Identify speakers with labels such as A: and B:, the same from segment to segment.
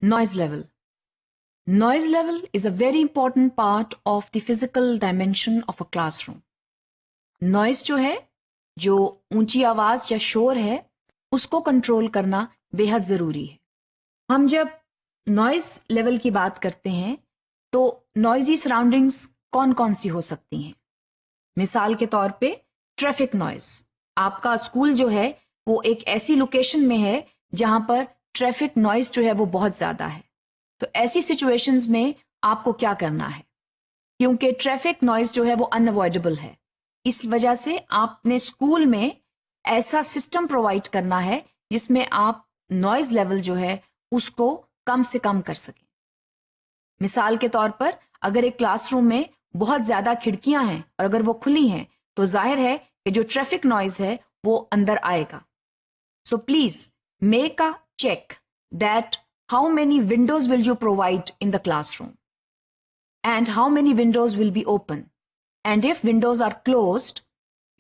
A: Noise level. Noise level is a very important part of the physical dimension of a classroom. Noise जो है, जो ऊंची आवाज या शोर है, उसको कंट्रोल करना बेहद जरूरी है. हम जब नॉइज लेवल की बात करते हैं तो नॉइजी सराउंडिंग्स कौन कौन सी हो सकती हैं. मिसाल के तौर पे ट्रैफिक नॉइज. आपका स्कूल जो है वो एक ऐसी लोकेशन में है जहां पर ट्रैफिक नॉइज जो है वो बहुत ज्यादा है. तो ऐसी सिचुएशंस में आपको क्या करना है, क्योंकि ट्रैफिक नॉइज जो है वो अनअवॉइडेबल है. इस वजह से आपने स्कूल में ऐसा सिस्टम प्रोवाइड करना है जिसमें आप नॉइज लेवल जो है उसको कम से कम कर सकें. मिसाल के तौर पर अगर एक क्लासरूम में बहुत ज्यादा खिड़कियां हैं और अगर वो खुली हैं तो जाहिर है कि जो ट्रैफिक नॉइज है वो अंदर आएगा. So please make a check that how many windows will you provide in the classroom and how many windows will be open, and if windows are closed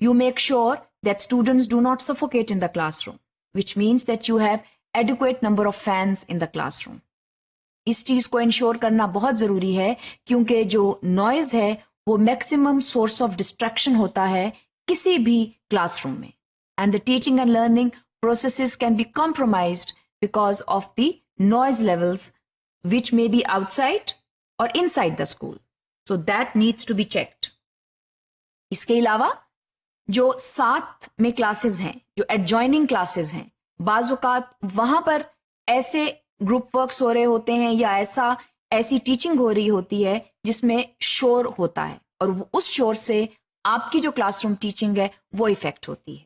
A: you make sure that students do not suffocate in the classroom, which means that you have adequate number of fans in the classroom. इस चीज को ensure करना बहुत जरूरी है क्योंकि जो noise है वो मैक्सिमम सोर्स ऑफ डिस्ट्रैक्शन होता है किसी भी क्लासरूम में, and the teaching and learning processes can be compromised because of the noise levels which may be outside or inside the school. So that needs to be checked. इसके अलावा जो साथ में क्लासेस हैं, जो एडजॉइनिंग क्लासेस हैं, बाज़-औक़ात वहां पर ऐसे ग्रुप वर्क्स हो रहे होते हैं या ऐसी टीचिंग हो रही होती है जिसमें शोर होता है और उस शोर से आपकी जो क्लासरूम टीचिंग है वो इफेक्ट होती है.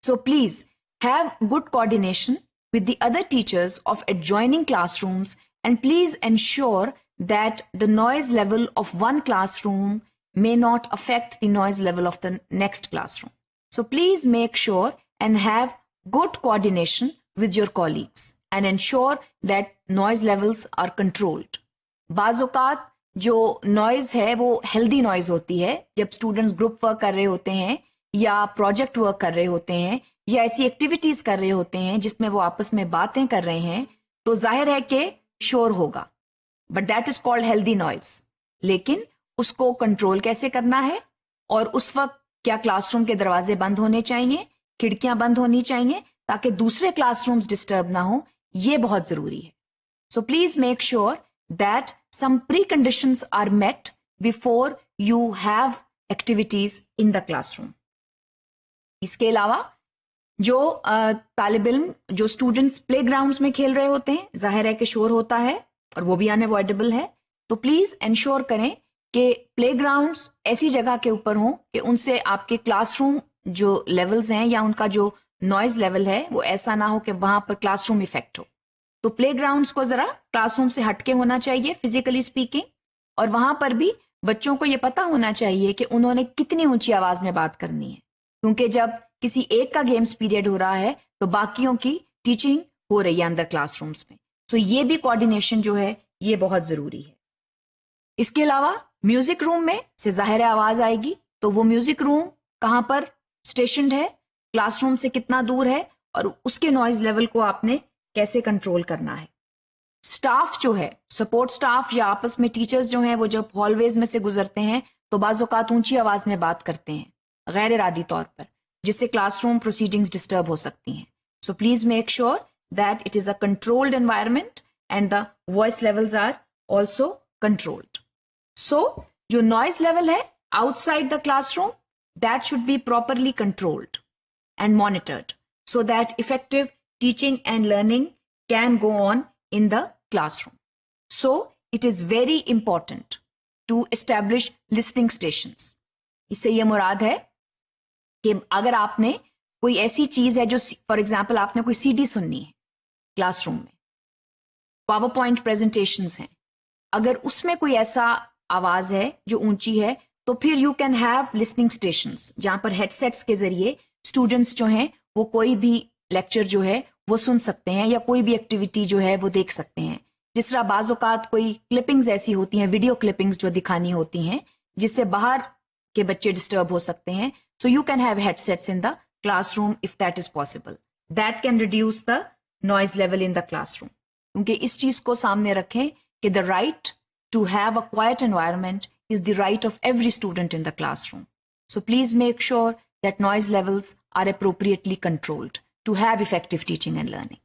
A: So please have good coordination with the other teachers of adjoining classrooms, and please ensure that the noise level of one classroom may not affect the noise level of the next classroom. So please make sure and have good coordination with your colleagues and ensure that noise levels are controlled. बाज़-औक़ात जो noise है वो healthy noise होती है जब students group work कर रहे होते हैं या project work कर रहे होते हैं या ऐसी एक्टिविटीज कर रहे होते हैं जिसमें वो आपस में बातें कर रहे हैं, तो जाहिर है कि शोर होगा, but that is called healthy noise. लेकिन उसको कंट्रोल कैसे करना है और उस वक्त क्या क्लासरूम के दरवाजे बंद होने चाहिए, खिड़कियां बंद होनी चाहिए ताकि दूसरे क्लासरूम्स डिस्टर्ब ना हो, ये बहुत जरूरी है. So please make sure that some preconditions are met before you have activities in the classroom. इसके अलावा जो तालिब इल्म, जो स्टूडेंट्स प्लेग्राउंड्स में खेल रहे होते हैं, जाहिर है कि शोर होता है और वो भी अनअवॉइडेबल है. तो प्लीज इंश्योर करें कि प्लेग्राउंड्स ऐसी जगह के ऊपर हों कि उनसे आपके क्लासरूम जो लेवल्स हैं या उनका जो नॉइज लेवल है वो ऐसा ना हो कि वहां पर क्लासरूम इफेक्ट हो. तो प्लेग्राउंड्स को जरा क्लासरूम से हटके होना चाहिए फिजिकली स्पीकिंग, और वहां पर भी बच्चों को ये पता होना चाहिए कि उन्होंने कितनी ऊंची आवाज में बात करनी है, क्योंकि जब किसी एक का गेम्स पीरियड हो रहा है तो बाकियों की टीचिंग हो रही है अंदर क्लासरूम्स में. तो ये भी कोऑर्डिनेशन जो है ये बहुत जरूरी है. इसके अलावा म्यूजिक रूम में से जाहिर आवाज आएगी, तो वो म्यूजिक रूम कहां पर स्टेशनड है, क्लासरूम से कितना दूर है और उसके नॉइज लेवल को आपने कैसे कंट्रोल करना है. स्टाफ जो है, सपोर्ट स्टाफ या आपस में टीचर्स जो हैं वो जब हॉलवेज में से गुजरते हैं तो बाज़ औक़ात ऊंची आवाज में बात करते हैं गैर इरादी तौर पर, जिससे क्लासरूम प्रोसीडिंग्स डिस्टर्ब हो सकती हैं. So please make sure that it is a controlled environment and the voice levels are also controlled. So जो नॉइज लेवल है outside the classroom, that should be properly controlled and monitored so that effective teaching and learning can go on in the classroom. So it is very important to establish listening stations. इससे ये मुराद है कि अगर आपने कोई ऐसी चीज है जो फॉर एग्जाम्पल आपने कोई सीडी सुननी है क्लासरूम में, पावर पॉइंट प्रेजेंटेशंस हैं, अगर उसमें कोई ऐसा आवाज है जो ऊंची है तो फिर you can have listening stations जहां पर हेडसेट्स के जरिए स्टूडेंट्स जो हैं वो कोई भी लेक्चर जो है वो सुन सकते हैं या कोई भी एक्टिविटी जो है वो देख सकते हैं. जिस तरह बाज़ औक़ात कोई क्लिपिंग्स ऐसी होती हैं, वीडियो क्लिपिंग्स जो दिखानी होती हैं जिससे बाहर के बच्चे डिस्टर्ब हो सकते हैं, so you can have headsets in the classroom if that is possible. That can reduce the noise level in the classroom. क्योंकि इस चीज को सामने रखें कि the right to have a quiet environment is the right of every student in the classroom. So please make sure that noise levels are appropriately controlled to have effective teaching and learning.